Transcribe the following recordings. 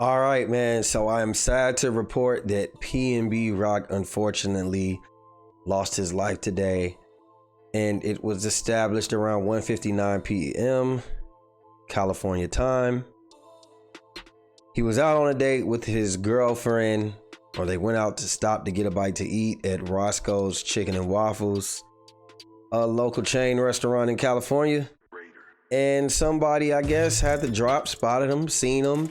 All right, man. So I am sad to report that PNB Rock unfortunately lost his life today. And it was established around 1:59 p.m. California time. He was out on a date with his girlfriend, or they went out to stop to get a bite to eat at Roscoe's Chicken and Waffles, a local chain restaurant in California. And somebody, I guess, had the drop, spotted him, seen him,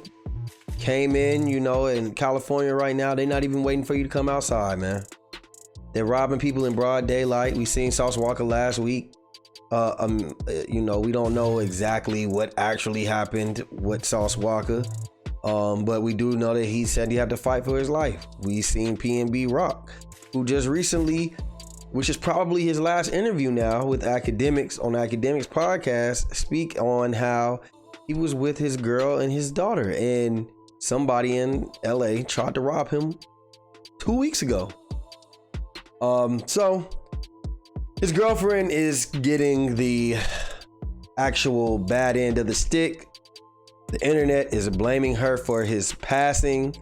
came in. In California right now, they're not even waiting for you to come outside, man. They're robbing people in broad daylight. We seen Sauce Walker last week. We don't know exactly what actually happened with Sauce Walker. But we do know that he said he had to fight for his life. We seen PNB Rock, who just recently, which is probably his last interview now with Academics on Academics podcast, speak on how he was with his girl and his daughter, and somebody in LA tried to rob him 2 weeks ago. So his girlfriend is getting the actual bad end of the stick. The internet is blaming her for his passing.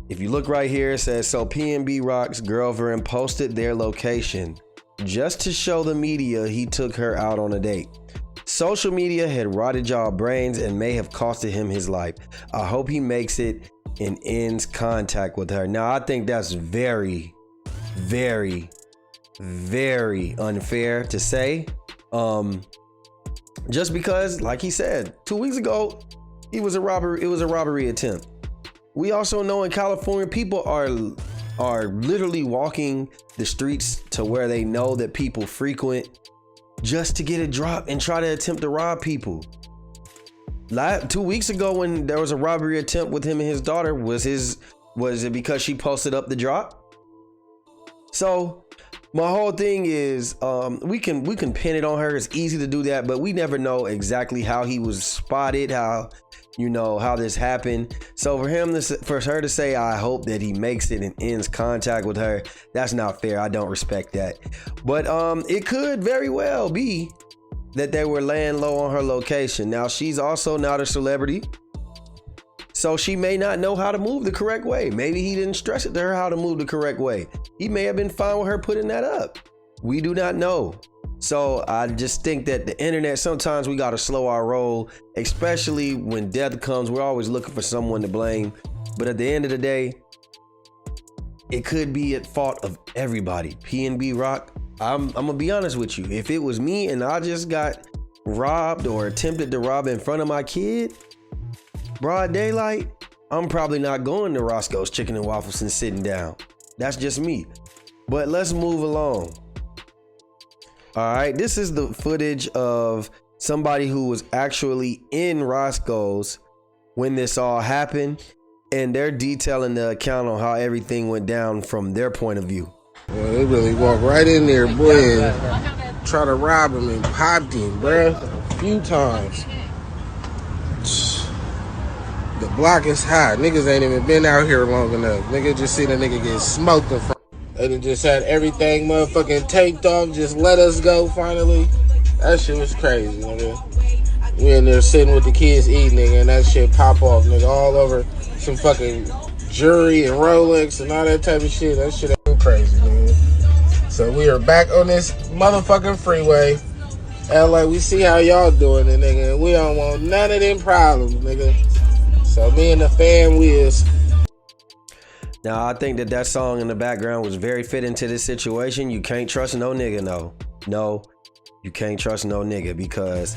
If you look right here, it says, so PNB Rock's girlfriend posted their location just to show the media he took her out on a date. Social media had rotted y'all brains and may have costed him his life. I hope he makes it and ends contact with her. Now, I think that's very, very, very unfair to say. Just because, like he said, 2 weeks ago, it was a robbery attempt. We also know in California, people are literally walking the streets to where they know that people frequent just to get a drop and try to attempt to rob people. 2 weeks ago, when there was a robbery attempt with him and his daughter, was it because she posted up the drop? So my whole thing is, we can pin it on her. It's easy to do that, but we never know exactly how he was spotted, how this happened. So for her to say, I hope that he makes it and ends contact with her, that's not fair. I don't respect that. But it could very well be that they were laying low on her location. Now, she's also not a celebrity, so she may not know how to move the correct way. Maybe he didn't stress it to her how to move the correct way. He may have been fine with her putting that up. We do not know. So I just think that the internet, sometimes we got to slow our roll, especially when death comes. We're always looking for someone to blame. But at the end of the day, it could be at fault of everybody. PNB Rock, I'm going to be honest with you. If it was me and I just got robbed or attempted to rob in front of my kid, broad daylight, I'm probably not going to Roscoe's Chicken and Waffles and sitting down. That's just me. But let's move along. All right, this is the footage of somebody who was actually in Roscoe's when this all happened, and they're detailing the account on how everything went down from their point of view. Well, they really walked right in there, boy, and try to rob him and popped him, bruh, a few times. The block is hot. Niggas ain't even been out here long enough. Nigga just see the nigga get smoked in front. They done just had everything motherfucking taped off. Just let us go finally. That shit was crazy, nigga. We in there sitting with the kids eating, nigga, and that shit pop off, nigga, all over some fucking jewelry and Rolex and all that type of shit. That shit ain't crazy, nigga. So we are back on this motherfucking freeway. LA, we see how y'all doing it, nigga. We don't want none of them problems, nigga. So me and the fam is. Now, I think that song in the background was very fitting to this situation. You can't trust no nigga, no, you can't trust no nigga, because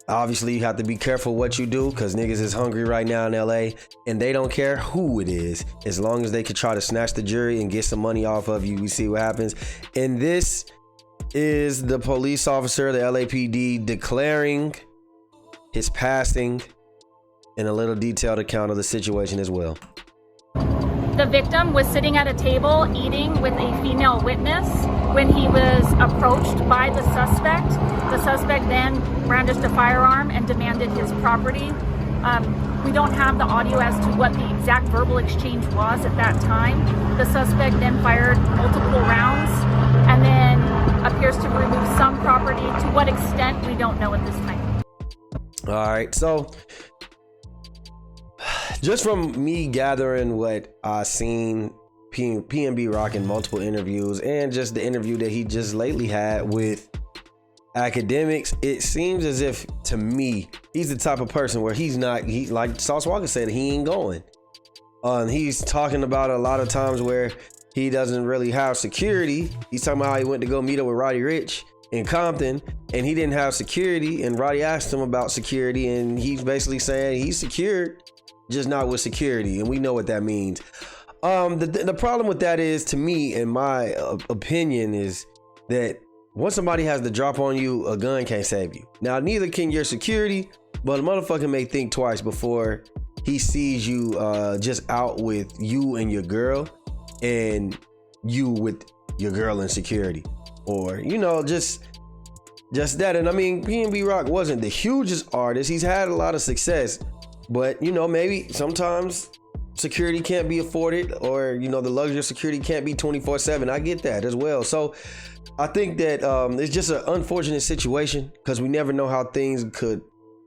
obviously you have to be careful what you do, because niggas is hungry right now in LA, and they don't care who it is, as long as they could try to snatch the jury and get some money off of you. We see what happens. And this is the police officer, the LAPD, declaring his passing and a little detailed account of the situation as well. The victim was sitting at a table eating with a female witness when he was approached by the suspect. The suspect then brandished a firearm and demanded his property. We don't have the audio as to what the exact verbal exchange was at that time. The suspect then fired multiple rounds and then appears to remove some property. To what extent, we don't know at this time. All right, so just from me gathering what I seen PNB Rock in multiple interviews and just the interview that he just lately had with academics, it seems as if to me he's the type of person where he's like Sauce Walker said, he ain't going. He's talking about a lot of times where he doesn't really have security. He's talking about how he went to go meet up with Roddy Ricch in Compton and he didn't have security, and Roddy asked him about security and he's basically saying he's secured, just not with security, and we know what that means. The problem with that is, to me, in my opinion, is that once somebody has the drop on you, a gun can't save you. Now, neither can your security, but a motherfucker may think twice before he sees you just out with you and your girl, and you with your girl in security, or just that. And I mean, PNB Rock wasn't the hugest artist. He's had a lot of success, but maybe sometimes security can't be afforded, or the luxury of security can't be 24/7. I get that as well. So I think that it's just an unfortunate situation, because we never know how things could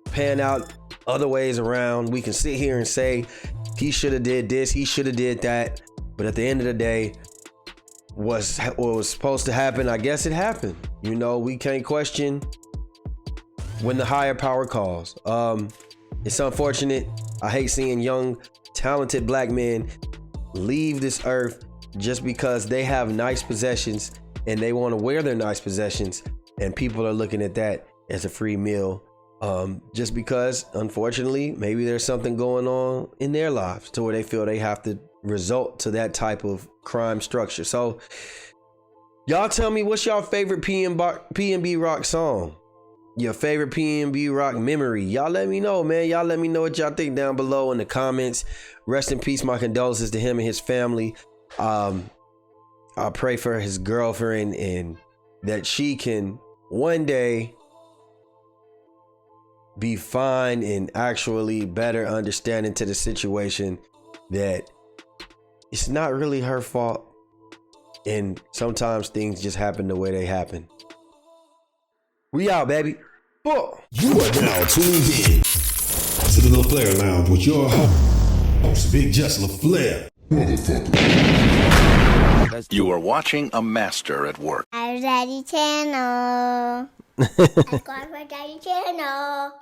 pan out other ways around. We can sit here and say he should have did this, he should have did that, but at the end of the day, what was supposed to happen, I guess it happened. We can't question when the higher power calls. It's unfortunate. I hate seeing young, talented black men leave this earth just because they have nice possessions and they want to wear their nice possessions, and people are looking at that as a free meal, just because, unfortunately, maybe there's something going on in their lives to where they feel they have to resort to that type of crime structure. So y'all tell me, what's y'all favorite PNB Rock song? Your favorite PNB Rock memory? Y'all let me know, man. Y'all let me know what y'all think down below in the comments. Rest in peace. My condolences to him and his family. I pray for his girlfriend, and that she can one day be fine and actually better understanding to the situation, that it's not really her fault, and sometimes things just happen the way they happen. We out, baby. Oh. You are now tuned in to the LaFlare Lounge with your host, BigJusLaFlare. You are watching a master at work. Our Daddy Channel. Subscribe for Daddy Channel.